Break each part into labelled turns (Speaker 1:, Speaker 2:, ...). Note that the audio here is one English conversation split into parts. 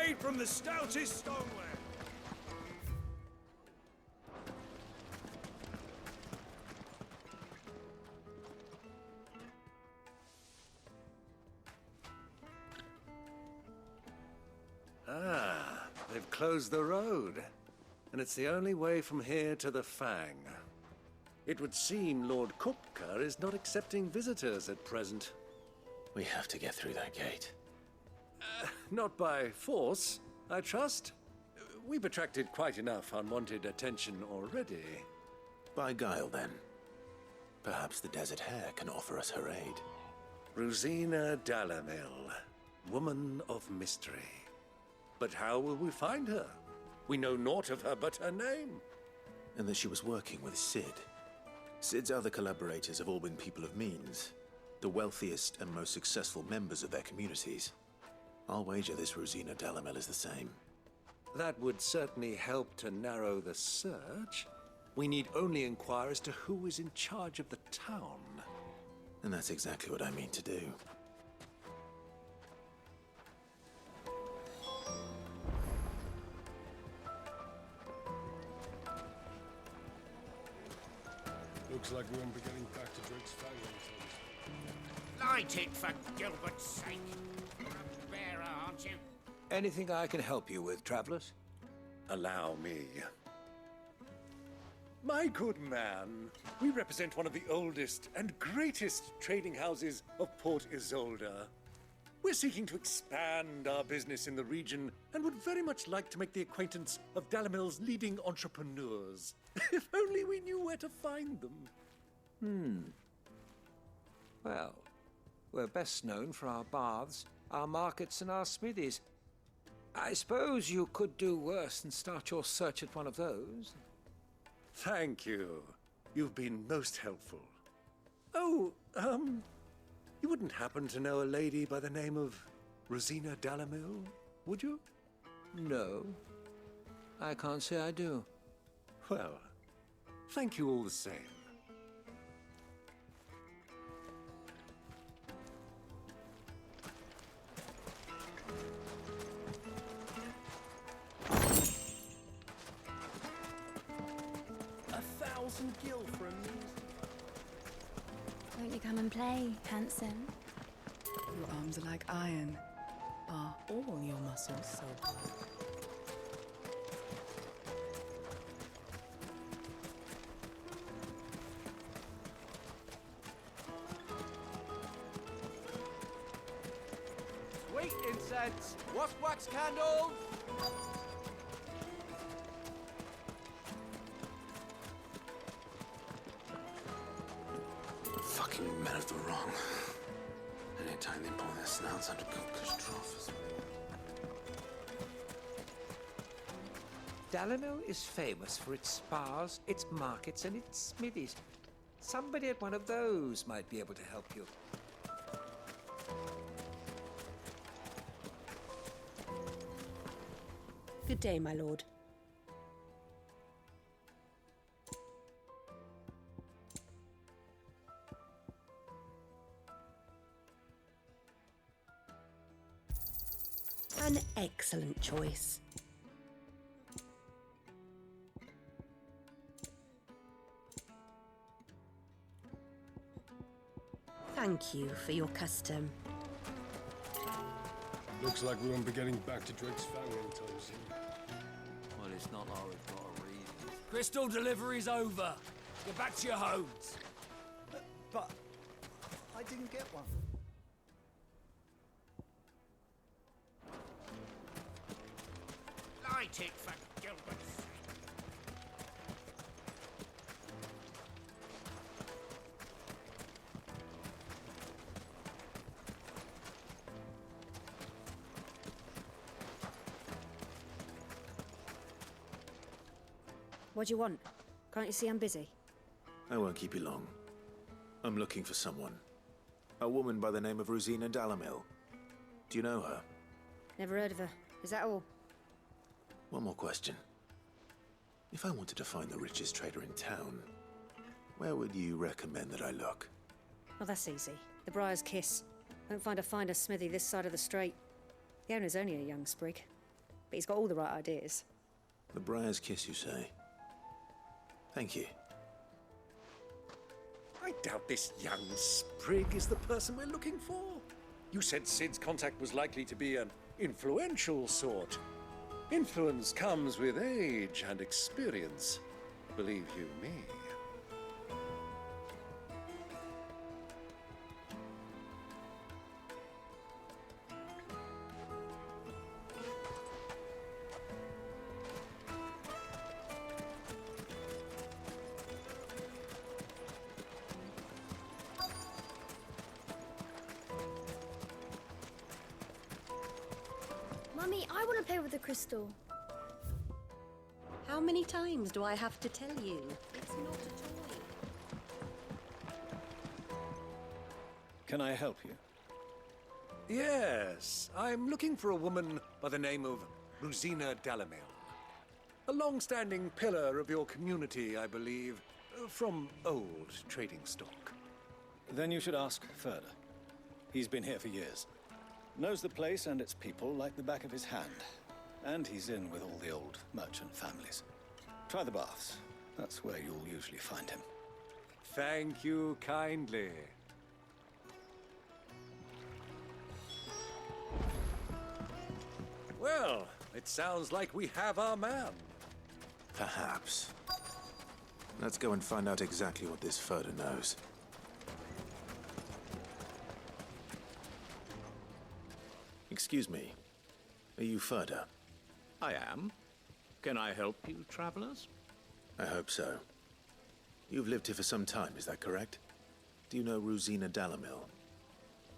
Speaker 1: made from the stoutest stoneware.
Speaker 2: Ah, they've closed the road. And it's the only way from here to the Fang. It would seem Lord Kupka is not accepting visitors at present.
Speaker 3: We have to get through that gate.
Speaker 2: Not by force, I trust. We've attracted quite enough unwanted attention already.
Speaker 3: By guile, then. Perhaps the Desert Hare can offer us her aid.
Speaker 2: Rosina Dalamil, woman of mystery. But how will we find her? We know naught of her but her name.
Speaker 3: And that she was working with Cid. Cid's other collaborators have all been people of means, the wealthiest and most successful members of their communities. I'll wager this Rosina Dalamil is the same.
Speaker 2: That would certainly help to narrow the search. We need only inquire as to who is in charge of the town.
Speaker 3: And that's exactly what I mean to do.
Speaker 1: Looks like we won't be getting back to Drake's Fang.
Speaker 4: Light it, for Gilbert's sake. You're a bearer, aren't you?
Speaker 5: Anything I can help you with, travelers?
Speaker 2: Allow me. My good man, we represent one of the oldest and greatest trading houses of Port Isolde. We're seeking to expand our business in the region and would very much like to make the acquaintance of Dalamil's leading entrepreneurs. If only we knew where to find them.
Speaker 5: Well, we're best known for our baths, our markets, and our smithies. I suppose you could do worse than start your search at one of those.
Speaker 2: Thank you. You've been most helpful. Oh, you wouldn't happen to know a lady by the name of Rosina Dalamil, would you?
Speaker 5: No, I can't say I do.
Speaker 2: Well, thank you all the same.
Speaker 1: Gil for a music.
Speaker 6: Won't you come and play, handsome?
Speaker 7: Your arms are like iron. Are all your muscles so hard?
Speaker 8: Sweet incense! What's wax candles?
Speaker 3: Fucking men of the wrong. Anytime they pull their snouts out of Kupka's trough.
Speaker 5: Dalamil is famous for its spas, its markets, and its smithies. Somebody at one of those might be able to help you.
Speaker 9: Good day, my lord. An excellent choice. Thank you for your custom.
Speaker 1: Looks like we won't be getting back to Drake's Fang anytime soon.
Speaker 8: Well, it's not like we've got a reason. Crystal delivery's over. Get back to your homes.
Speaker 10: But I didn't get one.
Speaker 4: Light it, for Gilbert's sake.
Speaker 9: What do you want? Can't you see I'm busy?
Speaker 3: I won't keep you long. I'm looking for someone. A woman by the name of Rosina Dalamil. Do you know her?
Speaker 9: Never heard of her. Is that all?
Speaker 3: One more question. If I wanted to find the richest trader in town, where would you recommend that I look?
Speaker 9: Oh, that's easy. The Briar's Kiss. Won't find a finer smithy this side of the strait. The owner's only a young sprig. but he's got all the right ideas.
Speaker 3: The Briar's Kiss, you say? Thank you.
Speaker 2: I doubt this young sprig is the person we're looking for. You said Sid's contact was likely to be an influential sort. Influence comes with age and experience, believe you me.
Speaker 6: Mummy, I want to play with the crystal.
Speaker 9: How many times do I have to tell you? It's not a toy.
Speaker 10: Can I help you?
Speaker 2: Yes, I'm looking for a woman by the name of Rosina Dalamil. A long-standing pillar of your community, I believe, from old trading stock.
Speaker 10: Then you should ask Ferda. He's been here for years. Knows the place and its people like the back of his hand. And he's in with all the old merchant families. Try the baths. That's where you'll usually find him.
Speaker 2: Thank you kindly. Well, it sounds like we have our man.
Speaker 3: Perhaps. Let's go and find out exactly what this Ferda knows. Excuse me. Are you Ferda?
Speaker 11: I am. Can I help you, travelers?
Speaker 3: I hope so. You've lived here for some time, is that correct? Do you know Rosina Dalamil?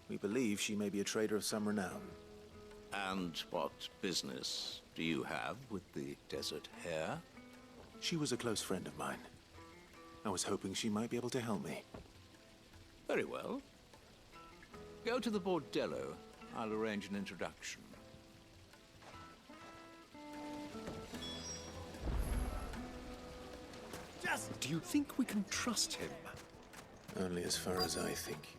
Speaker 3: We believe she may be a trader of some renown.
Speaker 11: And what business do you have with the Desert Hare?
Speaker 3: She was a close friend of mine. I was hoping she might be able to help me.
Speaker 11: Very well. Go to the Bordello. I'll arrange an introduction.
Speaker 2: Do you think we can trust him?
Speaker 3: Only as far as I think.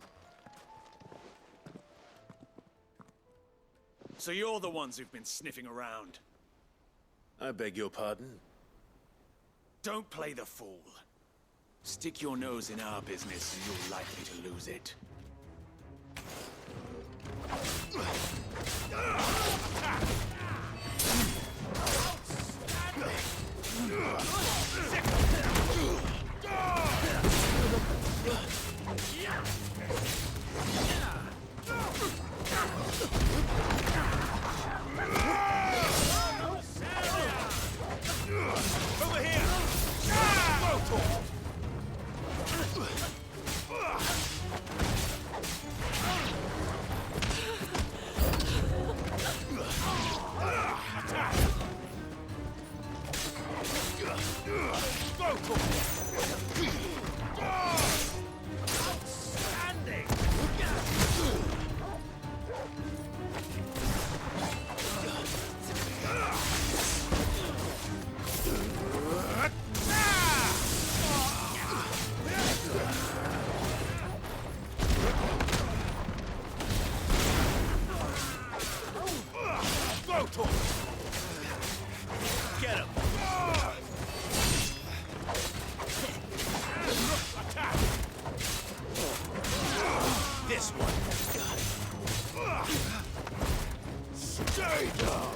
Speaker 8: So you're the ones who've been sniffing around.
Speaker 3: I beg your pardon?
Speaker 8: Don't play the fool. Stick your nose in our business and you're likely to lose it. Over here! Get him! This one. Stay down!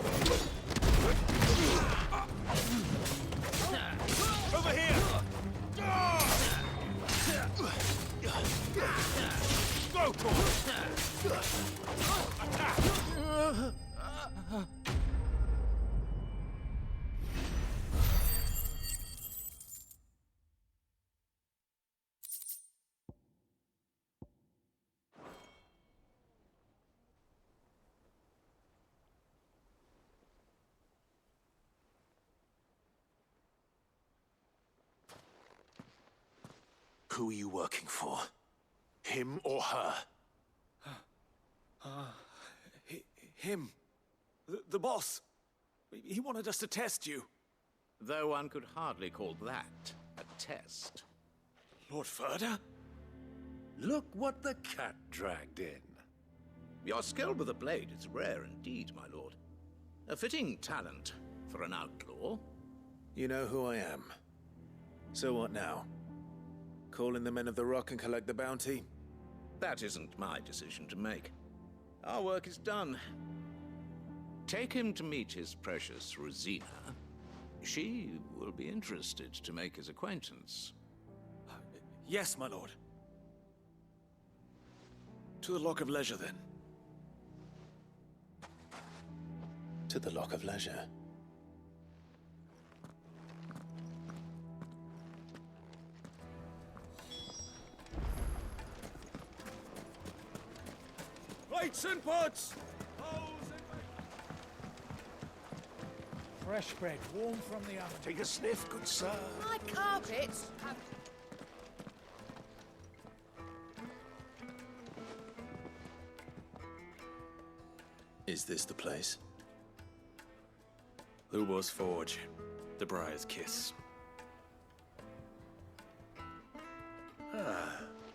Speaker 8: Over here! Go for it! Attack!
Speaker 3: Who are you working for? Him or her?
Speaker 8: Him. The boss. He wanted us to test you.
Speaker 11: Though one could hardly call that a test.
Speaker 8: Lord Ferda?
Speaker 2: Look what the cat dragged in.
Speaker 11: Your skill with the blade is rare indeed, my lord. A fitting talent for an outlaw.
Speaker 3: You know who I am. So what now? Call in the Men of the Rock and collect the bounty?
Speaker 11: That isn't my decision to make. Our work is done. Take him to meet his precious Rosina. She will be interested to make his acquaintance.
Speaker 10: Yes, my lord. To the Lock of Leisure, then.
Speaker 3: To the Lock of Leisure.
Speaker 10: Plates and pots!
Speaker 8: Fresh bread, warm from the oven.
Speaker 10: Take a sniff, good sir.
Speaker 4: My carpets have...
Speaker 3: Is this the place?
Speaker 10: Lubor's Forge. The Briar's Kiss.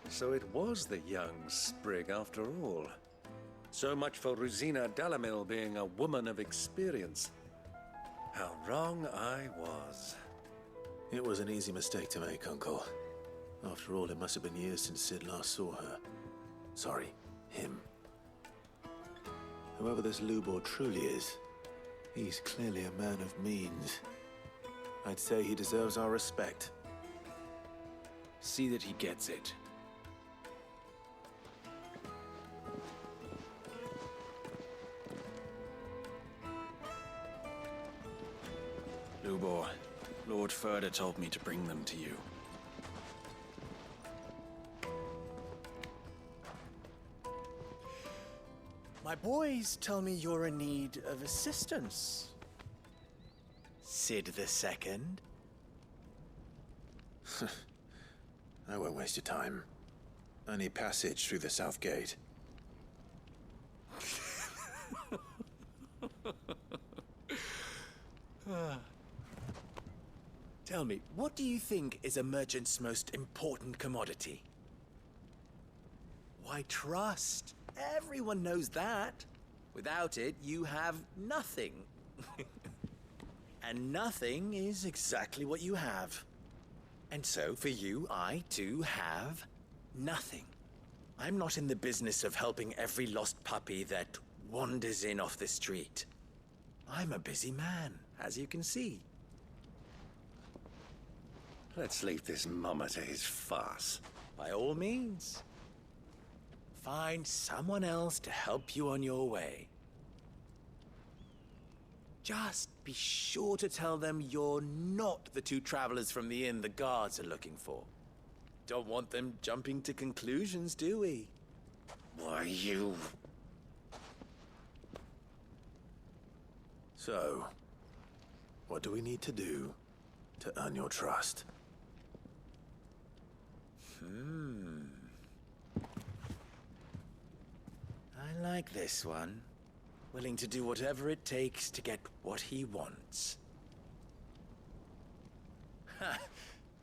Speaker 2: So it was the young sprig after all. So much for Rosina Dalamil being a woman of experience. How wrong I was.
Speaker 3: It was an easy mistake to make, Uncle. After all, it must have been years since Sid last saw her. Sorry, him. Whoever this Lubor truly is, he's clearly a man of means. I'd say he deserves our respect.
Speaker 10: See that he gets it. Lubor, Lord Ferda told me to bring them to you.
Speaker 12: My boys tell me you're in need of assistance. Sid the Second.
Speaker 3: I won't waste your time. I need passage through the south gate.
Speaker 12: Tell me, what do you think is a merchant's most important commodity? Why, trust. Everyone knows that. Without it, you have nothing. And nothing is exactly what you have. And so, for you, I, too, have nothing. I'm not in the business of helping every lost puppy that wanders in off the street. I'm a busy man, as you can see.
Speaker 2: Let's leave this mummer to his farce.
Speaker 12: By all means. Find someone else to help you on your way. Just be sure to tell them you're not the two travelers from the inn the guards are looking for. Don't want them jumping to conclusions, do we?
Speaker 2: Why, you...
Speaker 3: So, what do we need to do to earn your trust?
Speaker 12: I like this one. Willing to do whatever it takes to get what he wants. Ha!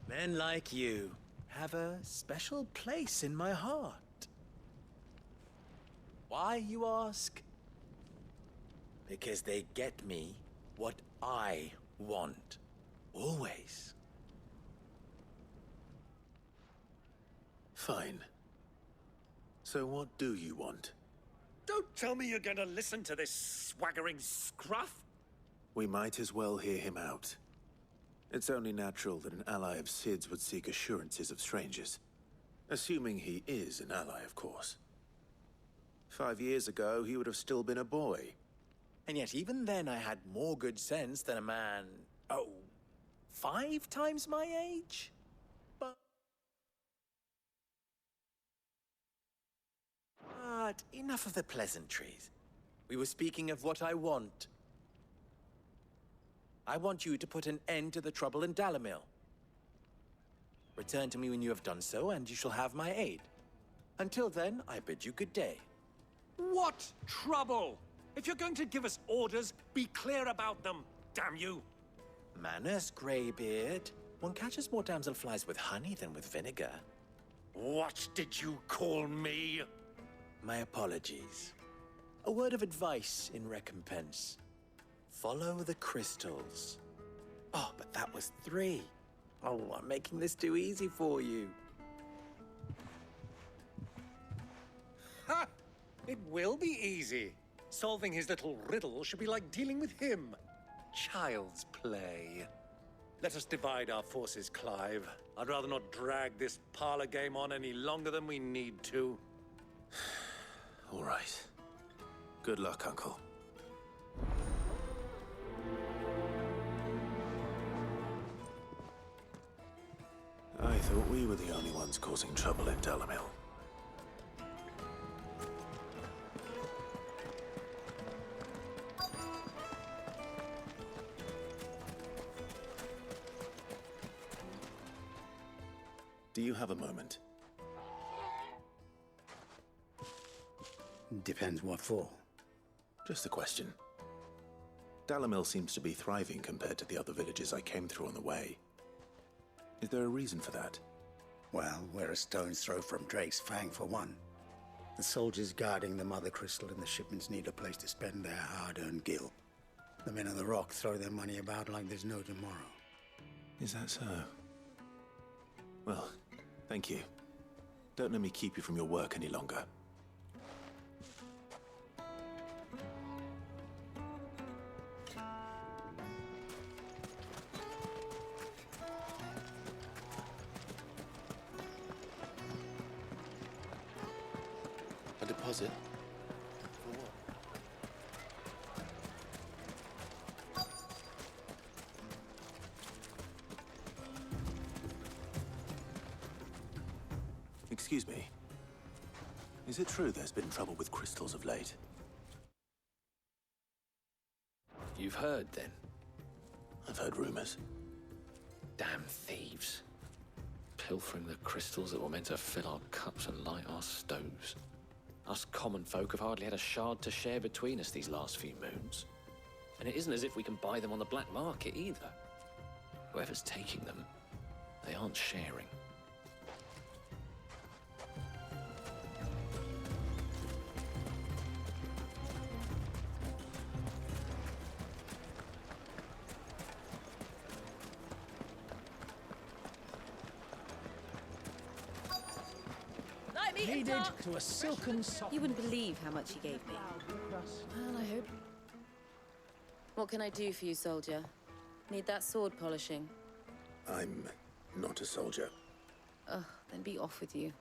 Speaker 12: Men like you have a special place in my heart. Why, you ask? Because they get me what I want. Always.
Speaker 3: Fine. So what do you want?
Speaker 2: Don't tell me you're gonna listen to this swaggering scruff!
Speaker 3: We might as well hear him out. It's only natural that an ally of Sid's would seek assurances of strangers. Assuming he is an ally, of course. 5 years ago, he would have still been a boy.
Speaker 12: And yet even then I had more good sense than a man, 5 times my age? But enough of the pleasantries. We were speaking of what I want. I want you to put an end to the trouble in Dalamil. Return to me when you have done so, and you shall have my aid. Until then, I bid you good day.
Speaker 2: What trouble? If you're going to give us orders, be clear about them, damn you!
Speaker 12: Manners, Greybeard. One catches more damselflies with honey than with vinegar.
Speaker 2: What did you call me?
Speaker 12: My apologies. A word of advice in recompense. Follow the crystals. Oh, but that was 3. Oh, I'm making this too easy for you.
Speaker 2: Ha! It will be easy. Solving his little riddle should be like dealing with him. Child's play. Let us divide our forces, Clive. I'd rather not drag this parlor game on any longer than we need to.
Speaker 3: All right. Good luck, Uncle. I thought we were the only ones causing trouble in Dalamil. Do you have a moment?
Speaker 13: Depends what for.
Speaker 3: Just a question. Dalamil seems to be thriving compared to the other villages I came through on the way. Is there a reason for that?
Speaker 13: Well, we're a stone's throw from Drake's Fang, for one. The soldiers guarding the Mother Crystal and the shipments need a place to spend their hard-earned gil. The men of the Rock throw their money about like there's no tomorrow.
Speaker 3: Is that so? Well, thank you. Don't let me keep you from your work any longer.
Speaker 1: A deposit?
Speaker 3: Excuse me. Is it true there's been trouble with crystals of late?
Speaker 14: You've heard, then?
Speaker 3: I've heard rumors.
Speaker 14: Damn thieves. Pilfering the crystals that were meant to fill our cups and light our stoves. Us common folk have hardly had a shard to share between us these last few moons. And it isn't as if we can buy them on the black market either. Whoever's taking them, they aren't sharing.
Speaker 9: Needed
Speaker 8: to a silken sock.
Speaker 9: You wouldn't believe how much he gave me.
Speaker 6: Well, I hope.
Speaker 9: What can I do for you, soldier? Need that sword polishing?
Speaker 3: I'm not a soldier.
Speaker 9: Ugh, then be off with you.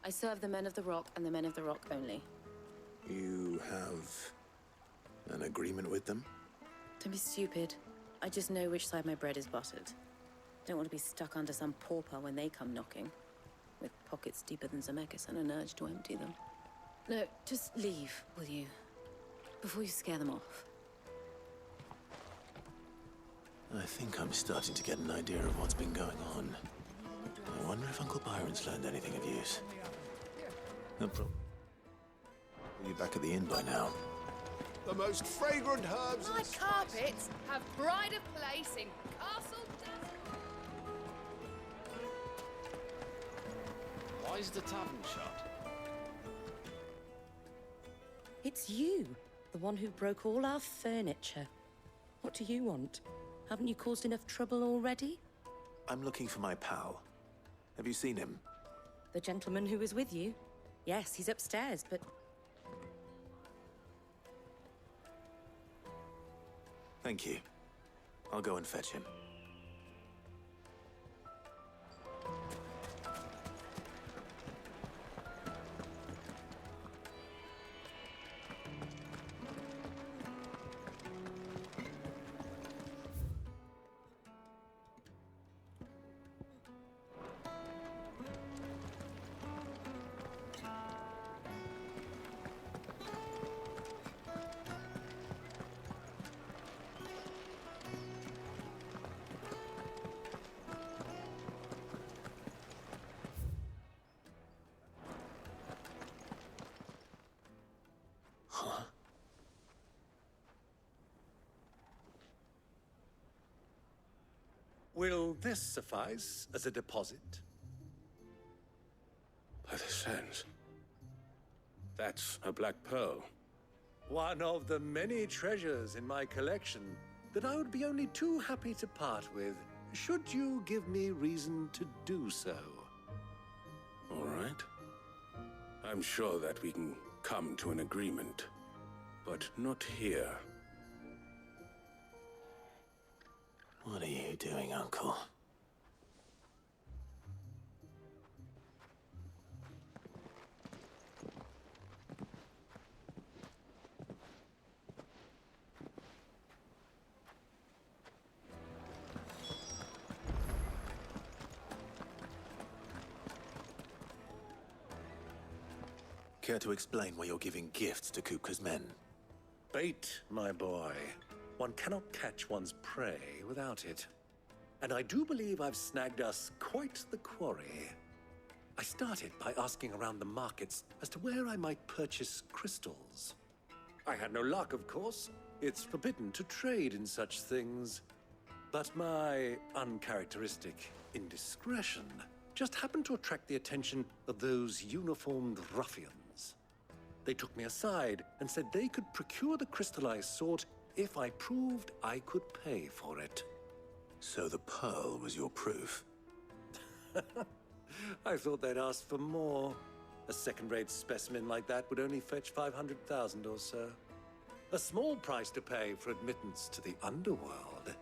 Speaker 9: I serve the men of the Rock and the men of the Rock only.
Speaker 3: You have an agreement with them?
Speaker 9: Don't be stupid. I just know which side my bread is buttered. Don't want to be stuck under some pauper when they come knocking. With pockets deeper than Zemeckis and an urge to empty them. No, just leave, will you? Before you scare them off.
Speaker 3: I think I'm starting to get an idea of what's been going on. I wonder if Uncle Byron's learned anything of use. No problem. We'll be back at the inn by now.
Speaker 1: The most fragrant herbs.
Speaker 15: My carpets have pride of place in Castle Dazzle.
Speaker 14: Why is the tavern shut?
Speaker 9: It's you, the one who broke all our furniture. What do you want? Haven't you caused enough trouble already?
Speaker 3: I'm looking for my pal. Have you seen him?
Speaker 9: The gentleman who was with you? Yes, he's upstairs, but...
Speaker 3: Thank you. I'll go and fetch him.
Speaker 2: Will this suffice as a deposit?
Speaker 1: By the sands. That's a black pearl.
Speaker 2: One of the many treasures in my collection that I would be only too happy to part with, should you give me reason to do so.
Speaker 1: All right. I'm sure that we can come to an agreement, but not here.
Speaker 3: What are you doing, Uncle? Care to explain why you're giving gifts to Kupka's men?
Speaker 2: Bait, my boy. One cannot catch one's prey without it. And I do believe I've snagged us quite the quarry. I started by asking around the markets as to where I might purchase crystals. I had no luck, of course. It's forbidden to trade in such things. But my uncharacteristic indiscretion just happened to attract the attention of those uniformed ruffians. They took me aside and said they could procure the crystal I sought if I proved I could pay for it.
Speaker 3: So the pearl was your proof?
Speaker 2: I thought they'd ask for more. A second-rate specimen like that would only fetch 500,000 or so. A small price to pay for admittance to the underworld.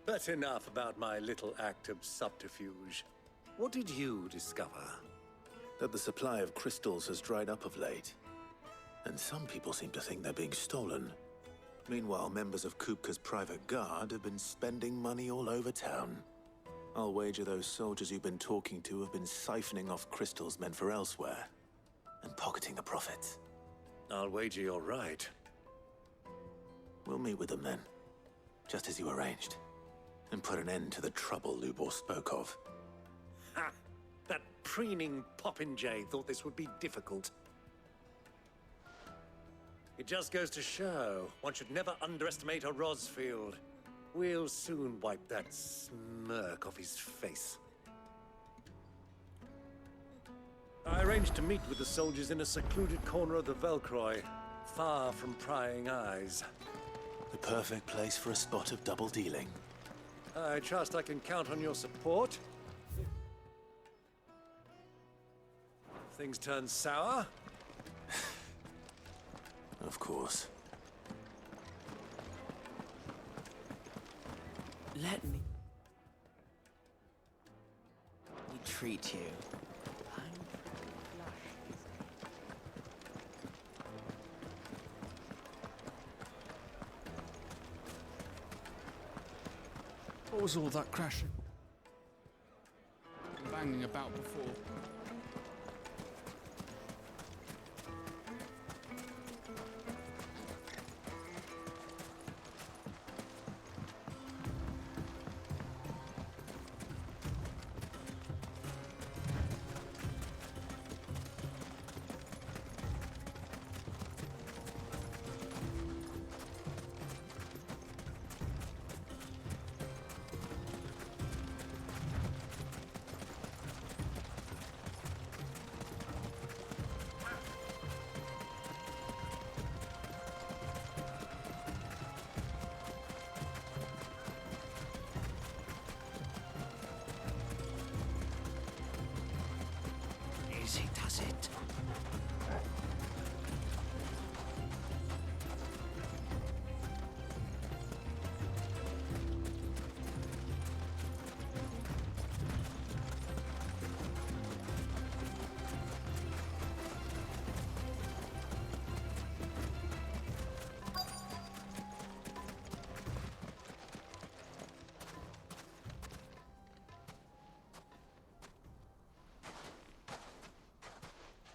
Speaker 2: But enough about my little act of subterfuge. What did you discover?
Speaker 3: That the supply of crystals has dried up of late. And some people seem to think they're being stolen. Meanwhile, members of Kupka's private guard have been spending money all over town. I'll wager those soldiers you've been talking to have been siphoning off crystals meant for elsewhere, and pocketing the profits.
Speaker 2: I'll wager you're right.
Speaker 3: We'll meet with them then, just as you arranged, and put an end to the trouble Lubor spoke of.
Speaker 2: Ha! That preening popinjay thought this would be difficult. It just goes to show one should never underestimate a Rosfield. We'll soon wipe that smirk off his face. I arranged to meet with the soldiers in a secluded corner of the Velcroy, far from prying eyes.
Speaker 3: The perfect place for a spot of double dealing.
Speaker 2: I trust I can count on your support. If things turn sour.
Speaker 3: Of course.
Speaker 6: Let me treat you.
Speaker 16: What was all that crashing? Banging about before.
Speaker 6: Easy does it.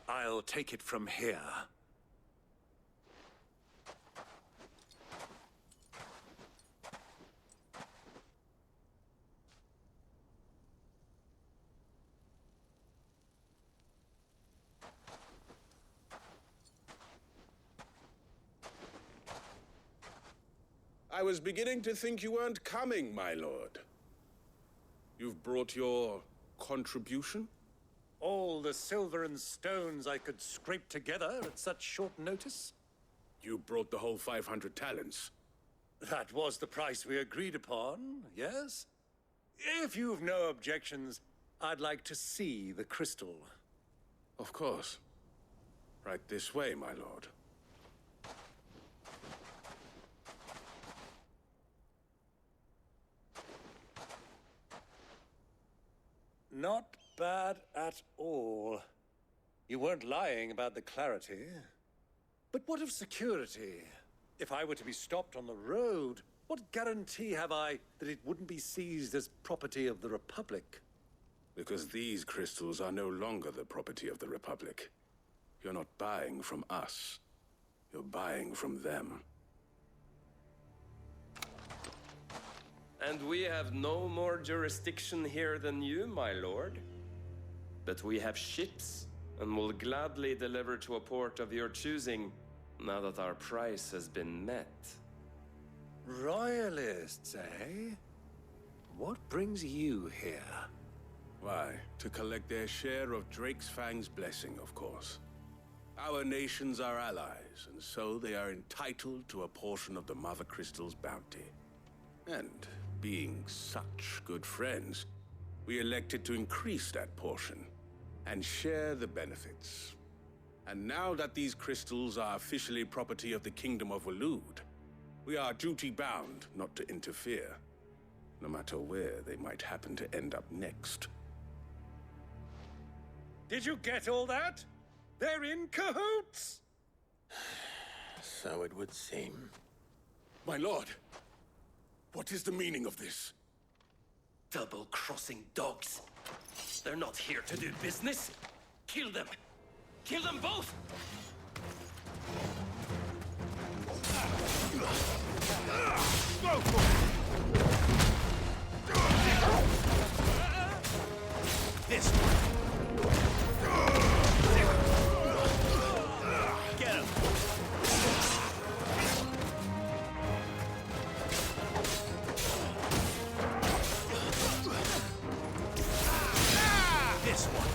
Speaker 2: I'll take it from here.
Speaker 1: I was beginning to think you weren't coming, my lord. You've brought your contribution?
Speaker 2: All the silver and stones I could scrape together at such short notice?
Speaker 1: You brought the whole 500 talents.
Speaker 2: That was the price we agreed upon, yes? If you've no objections, I'd like to see the crystal.
Speaker 1: Of course. Right this way, my lord.
Speaker 2: Not bad at all. You weren't lying about the clarity. But what of security? If I were to be stopped on the road, what guarantee have I that it wouldn't be seized as property of the Republic?
Speaker 1: Because these crystals are no longer the property of the Republic. You're not buying from us. You're buying from them.
Speaker 17: And we have no more jurisdiction here than you, my lord. But we have ships, and will gladly deliver to a port of your choosing, now that our price has been met.
Speaker 2: Royalists, eh? What brings you here?
Speaker 1: Why, to collect their share of Drake's Fang's blessing, of course. Our nations are allies, and so they are entitled to a portion of the Mother Crystal's bounty. And being such good friends, we elected to increase that portion and share the benefits. And now that these crystals are officially property of the Kingdom of Waloed, we are duty-bound not to interfere, no matter where they might happen to end up next.
Speaker 2: Did you get all that? They're in cahoots!
Speaker 3: So it would seem.
Speaker 1: My lord, what is the meaning of this?
Speaker 8: Double-crossing dogs. They're not here to do business. Kill them. Kill them both!
Speaker 2: Go for it! This one. Get him. This one.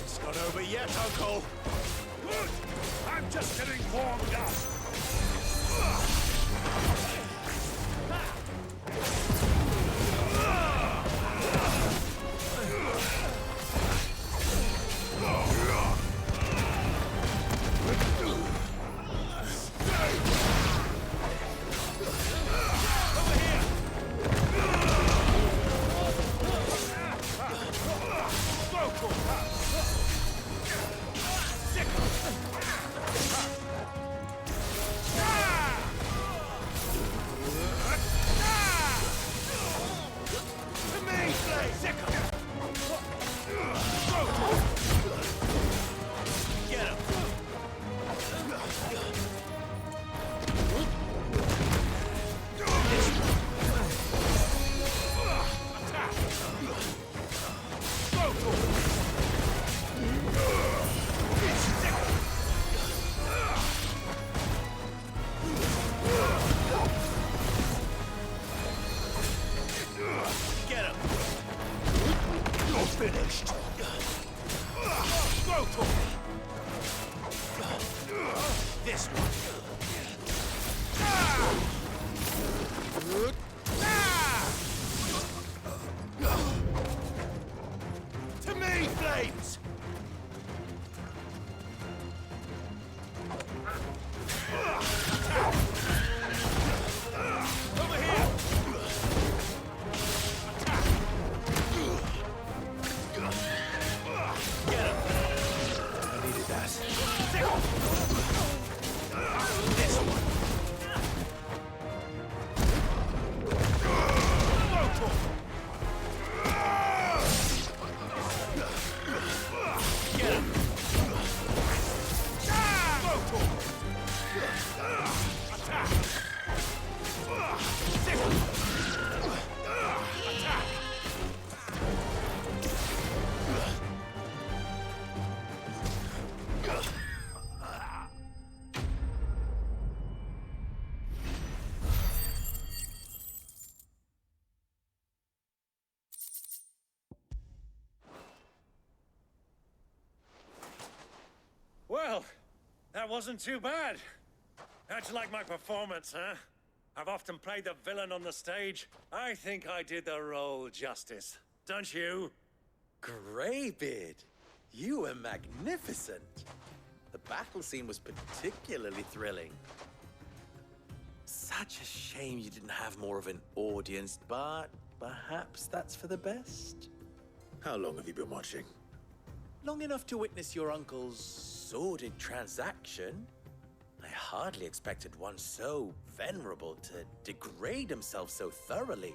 Speaker 2: It's not over yet, Uncle. Good. I'm just getting warmed up. That wasn't too bad. How'd you like my performance, huh? I've often played the villain on the stage. I think I did the role justice. Don't you?
Speaker 12: Greybeard, you were magnificent. The battle scene was particularly thrilling. Such a shame you didn't have more of an audience, but perhaps that's for the best.
Speaker 3: How long have you been watching?
Speaker 12: Long enough to witness your uncle's sordid transaction. I hardly expected one so venerable to degrade himself so thoroughly.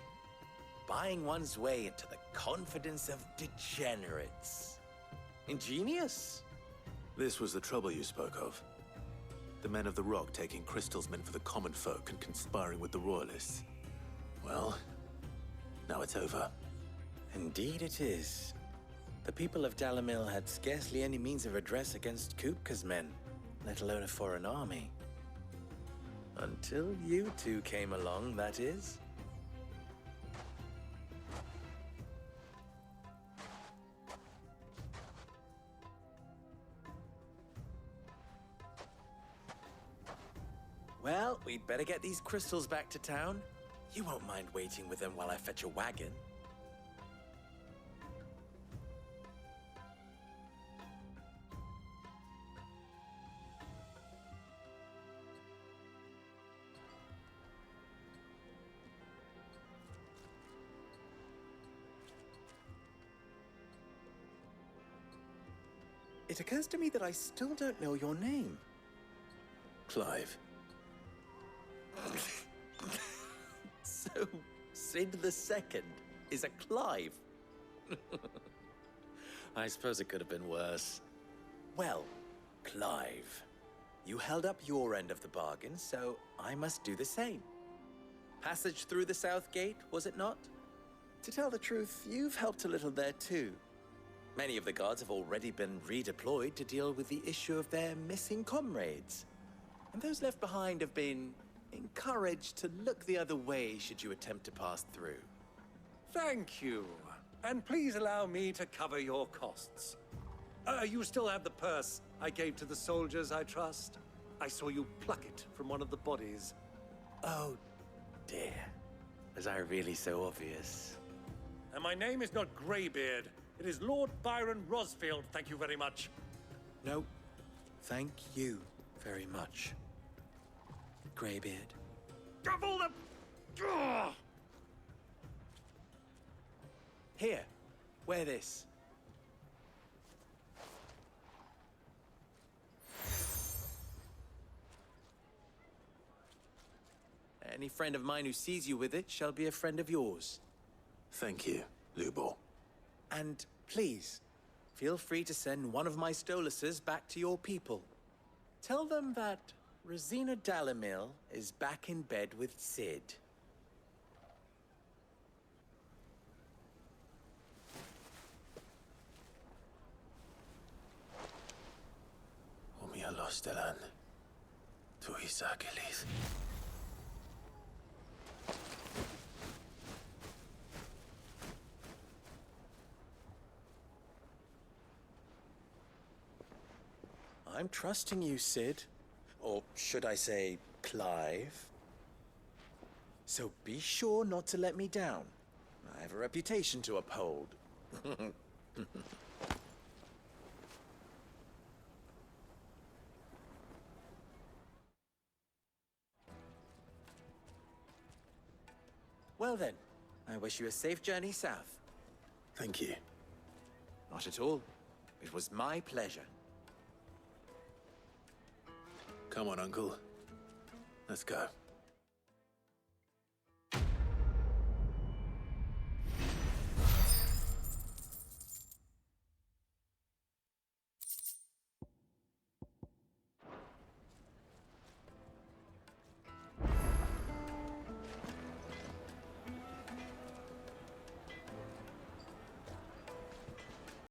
Speaker 12: Buying one's way into the confidence of degenerates. Ingenious.
Speaker 3: This was the trouble you spoke of. The men of the Rock taking crystals meant for the common folk and conspiring with the Royalists. Well, now it's over.
Speaker 12: Indeed it is. The people of Dalamil had scarcely any means of redress against Kupka's men, let alone a foreign army. Until you two came along, that is. Well, we'd better get these crystals back to town. You won't mind waiting with them while I fetch a wagon. It occurs to me that I still don't know your name.
Speaker 3: Clive.
Speaker 12: So, Sid the Second is a Clive. I suppose it could have been worse. Well, Clive, you held up your end of the bargain, so I must do the same. Passage through the South Gate, was it not? To tell the truth, you've helped a little there too. Many of the guards have already been redeployed to deal with the issue of their missing comrades. And those left behind have been encouraged to look the other way should you attempt to pass through.
Speaker 2: Thank you. And please allow me to cover your costs. You still have the purse I gave to the soldiers, I trust? I saw you pluck it from one of the bodies.
Speaker 12: Oh, dear. Was I really so obvious?
Speaker 2: And my name is not Greybeard. It is Lord Byron Rosfield, thank you very much.
Speaker 12: No, thank you very much, Greybeard.
Speaker 2: Double the... Ugh!
Speaker 12: Here, wear this. Any friend of mine who sees you with it shall be a friend of yours.
Speaker 3: Thank you, Lubor.
Speaker 12: And please, feel free to send one of my Stoluses back to your people. Tell them that Rosina Dalamil is back in bed with Sid.
Speaker 3: Omia Lostelan. Tuisa Achilles.
Speaker 12: I'm trusting you, Sid. Or should I say, Clive. So be sure not to let me down. I have a reputation to uphold. Well then, I wish you a safe journey south.
Speaker 3: Thank you.
Speaker 12: Not at all. It was my pleasure.
Speaker 3: Come on, Uncle. Let's go.